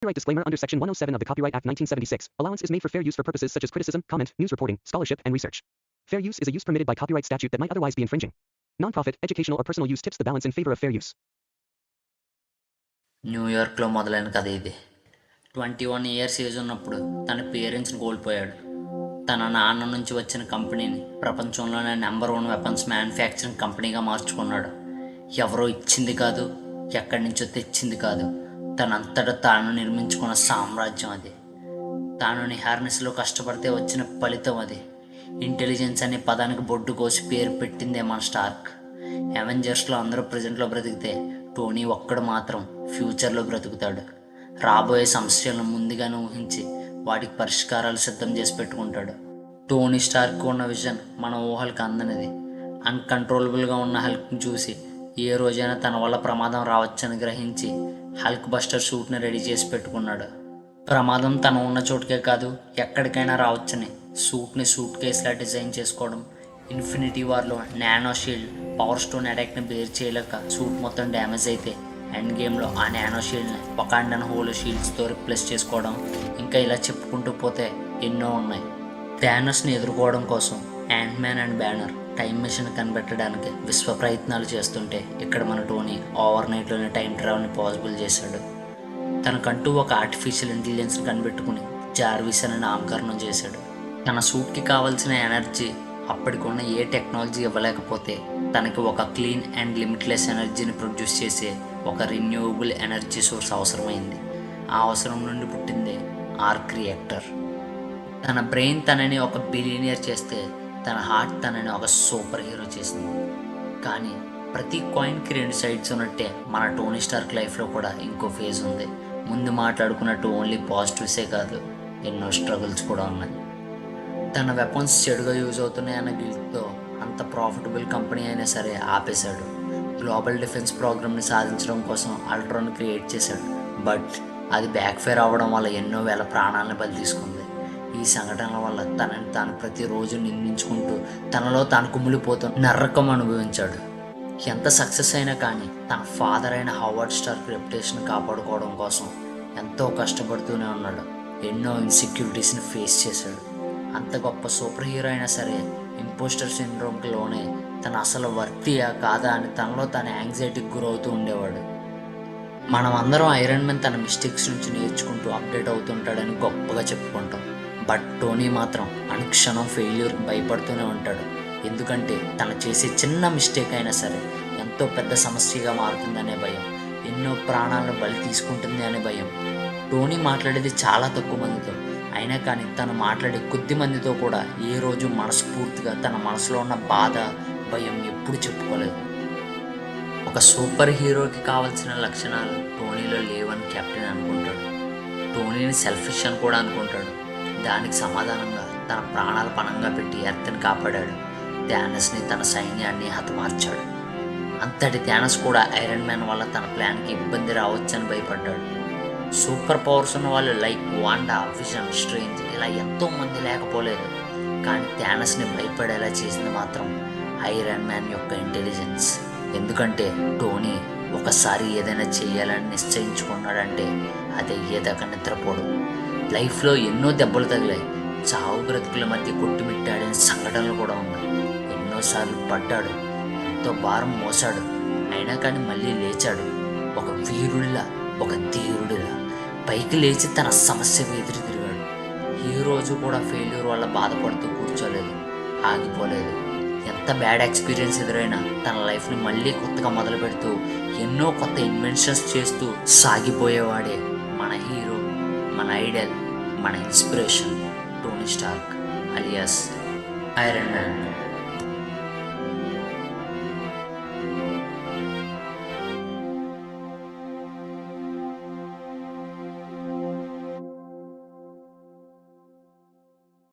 Copyright disclaimer under Section 107 of the Copyright Act 1976. Allowance is made for fair use for purposes such as criticism, comment, news reporting, scholarship, and research. Fair use is a use permitted by copyright statute that might otherwise be infringing. Non-profit, educational, or personal use tips the balance in favor of fair use. న్యూయార్క్లో మొదలైన కథ ఇది. 21 years age ఉన్నప్పుడు తన పేరెంట్స్ని కోల్పోయాడు. తన నాన్న నుంచి వచ్చిన కంపెనీని ప్రపంచంలోనే నెంబర్ 1 వెపన్స్ మ్యానుఫ్యాక్చరింగ్ కంపెనీగా మార్చుకున్నాడు. ఎవరో ఇచ్చింది కాదు, ఎక్కడి నుంచో తెచ్చింది కాదు, తనంతటా తాను నిర్మించుకున్న సామ్రాజ్యం అది. తాను నిహార్నిస్లో కష్టపడితే వచ్చిన ఫలితం అది. ఇంటెలిజెన్స్ అనే పదానికి బొడ్డు కోసి పేరు పెట్టిందే మన స్టార్క్. అవెంజర్స్లో అందరూ ప్రజెంట్లో బ్రతికితే టోనీ ఒక్కడు మాత్రం ఫ్యూచర్లో బ్రతుకుతాడు. రాబోయే సమస్యలను ముందుగానే ఊహించి వాటికి పరిష్కారాలు సిద్ధం చేసి పెట్టుకుంటాడు. టోనీ స్టార్క్ ఉన్న విజన్ మన ఊహలకు అందనిది. అన్కంట్రోలబుల్గా ఉన్న హల్క్ని చూసి ఏ రోజైనా తన వల్ల ప్రమాదం రావచ్చని గ్రహించి హల్క్ బస్టర్ సూట్ని రెడీ చేసి పెట్టుకున్నాడు. ప్రమాదం తను ఉన్న చోటుకే కాదు, ఎక్కడికైనా రావచ్చని సూట్ని సూట్ కేసులా డిజైన్ చేసుకోవడం. ఇన్ఫినిటీ వార్లో నానో షీల్డ్ పవర్ స్టోన్ అటాక్ని బేర్ చేయలేక సూట్ మొత్తం డ్యామేజ్ అయితే ఎండ్ గేమ్లో ఆ నానో షీల్డ్ని వకాండన్ హోల్ షీల్డ్స్తో రిప్లేస్ చేసుకోవడం. ఇంకా ఇలా చెప్పుకుంటూ పోతే ఎన్నో ఉన్నాయి. థానోస్ని ఎదుర్కోవడం కోసం Ant Man and Banner time machine కనిపెట్టడానికి విశ్వ ప్రయత్నాలు చేస్తుంటే ఇక్కడ మన టోనీ ఓవర్ నైట్లోనే టైం ట్రావెల్ని పాసిబుల్ చేశాడు. తనకంటూ ఒక ఆర్టిఫిషియల్ ఇంటెలిజెన్స్ని కనిపెట్టుకుని జార్విస్ అని నామకరణం చేశాడు. తన సూట్కి కావాల్సిన ఎనర్జీ అప్పటికున్న ఏ టెక్నాలజీ ఇవ్వలేకపోతే తనకి ఒక క్లీన్ అండ్ లిమిట్లెస్ ఎనర్జీని ప్రొడ్యూస్ చేసే ఒక రిన్యూవబుల్ ఎనర్జీ సోర్స్ అవసరమైంది. ఆ అవసరం నుండి పుట్టిందే ఆర్క్ రియాక్టర్. తన బ్రెయిన్ తనని ఒక బిలియనియర్ చేస్తే తన హార్ట్ తనని ఒక సూపర్ హీరో చేసింది. కానీ ప్రతి కాయిన్కి 2 సైడ్స్ ఉన్నట్టే మన టోనీ స్టార్క్ లైఫ్లో కూడా ఇంకో ఫేజ్ ఉంది. ముందు మాట్లాడుకున్నట్టు ఓన్లీ పాజిటివ్సే కాదు, ఎన్నో స్ట్రగుల్స్ కూడా ఉన్నాయి. తన వెపన్స్ చెడుగా యూజ్ అవుతున్నాయన్న గిల్ట్తో అంత ప్రాఫిటబుల్ కంపెనీ అయినా సరే ఆపేశాడు. గ్లోబల్ డిఫెన్స్ ప్రోగ్రామ్ని సాధించడం కోసం అల్ట్రాన్ క్రియేట్ చేశాడు. బట్ అది బ్యాక్ఫైర్ అవ్వడం వల్ల ఎన్నో వేల ప్రాణాలను బలి తీసుకుంది. ఈ సంఘటనల వల్ల తనని తాను ప్రతిరోజు నిందించుకుంటూ తనలో తాను కుమిలిపోతూ నరకం అనుభవించాడు. ఎంత సక్సెస్ అయినా కానీ తన ఫాదర్ అయిన హోవర్డ్ స్టార్క్ రెప్యుటేషన్ కాపాడుకోవడం కోసం ఎంతో కష్టపడుతూనే ఉన్నాడు. ఎన్నో ఇన్సెక్యూరిటీస్ని ఫేస్ చేశాడు. అంత గొప్ప సూపర్ హీరో అయినా సరే ఇంపోస్టర్ సిండ్రోమ్లోనే తన అసలు వర్తియా కాదా అని తనలో తన యాంగ్జైటీకి గురవుతూ ఉండేవాడు. మనం అందరం ఐరన్ మ్యాన్ తన మిస్టేక్స్ నుంచి నేర్చుకుంటూ అప్డేట్ అవుతుంటాడని గొప్పగా చెప్పుకుంటాం. బట్ టోనీ మాత్రం అనుక్షణం ఫెయిల్యూర్కి భయపడుతూనే ఉంటాడు. ఎందుకంటే తను చేసే చిన్న మిస్టేక్ అయినా సరే ఎంతో పెద్ద సమస్యగా మారుతుందనే భయం, ఎన్నో ప్రాణాలను బలి తీసుకుంటుంది అనే భయం. టోనీ మాట్లాడేది చాలా తక్కువ మందితో, అయినా కానీ తను మాట్లాడే కొద్ది మందితో కూడా ఏ రోజు మనస్ఫూర్తిగా తన మనసులో ఉన్న బాధ, భయం ఎప్పుడు చెప్పుకోలేదు. ఒక సూపర్ హీరోకి కావాల్సిన లక్షణాలు టోనీలో లేవని కెప్టెన్ అనుకుంటాడు. టోనీని సెల్ఫిష్ అని కూడా అనుకుంటాడు. దానికి సమాధానంగా తన ప్రాణాల పణంగా పెట్టి ఎర్త్ని కాపాడాడు. థానస్ని తన సైన్యాన్ని హతమార్చాడు. అంతటి థానస్ కూడా ఐరన్ మ్యాన్ వల్ల తన ప్లాన్కి ఇబ్బంది రావచ్చని భయపడ్డాడు. సూపర్ పవర్స్ ఉన్న వాళ్ళు లైక్ వాండా, విజన్, స్ట్రేంజ్ ఇలా ఎంతోమంది లేకపోలేదు. కానీ థానస్ని భయపడేలా చేసింది మాత్రం ఐరన్ మ్యాన్ యొక్క ఇంటెలిజెన్స్. ఎందుకంటే టోనీ ఒకసారి ఏదైనా చేయాలని నిశ్చయించుకున్నాడంటే అది అయ్యేదాకా నిద్రపోడు. లైఫ్లో ఎన్నో దెబ్బలు తగిలాయి, చావు బ్రతుకుల మధ్య కొట్టుమిట్టాడిన సంఘటనలు కూడా ఉన్నాయి. ఎన్నోసార్లు పడ్డాడు, ఎంతో భారం మోసాడు, అయినా కానీ మళ్ళీ లేచాడు. ఒక వీరుడిలా, ఒక ధీరుడిలా పైకి లేచి తన సమస్యకు ఎదురు తిరిగాడు. ఈ రోజు కూడా ఫెయిల్యూర్ వల్ల బాధపడుతూ కూర్చోలేదు, ఆగిపోలేదు. ఎంత బ్యాడ్ ఎక్స్పీరియన్స్ ఎదురైనా తన లైఫ్ని మళ్ళీ కొత్తగా మొదలు పెడుతూ ఎన్నో కొత్త ఇన్వెన్షన్స్ చేస్తూ సాగిపోయేవాడే మన హీరో, మన ఐడల్, మన inspiration Tony Stark alias Iron man.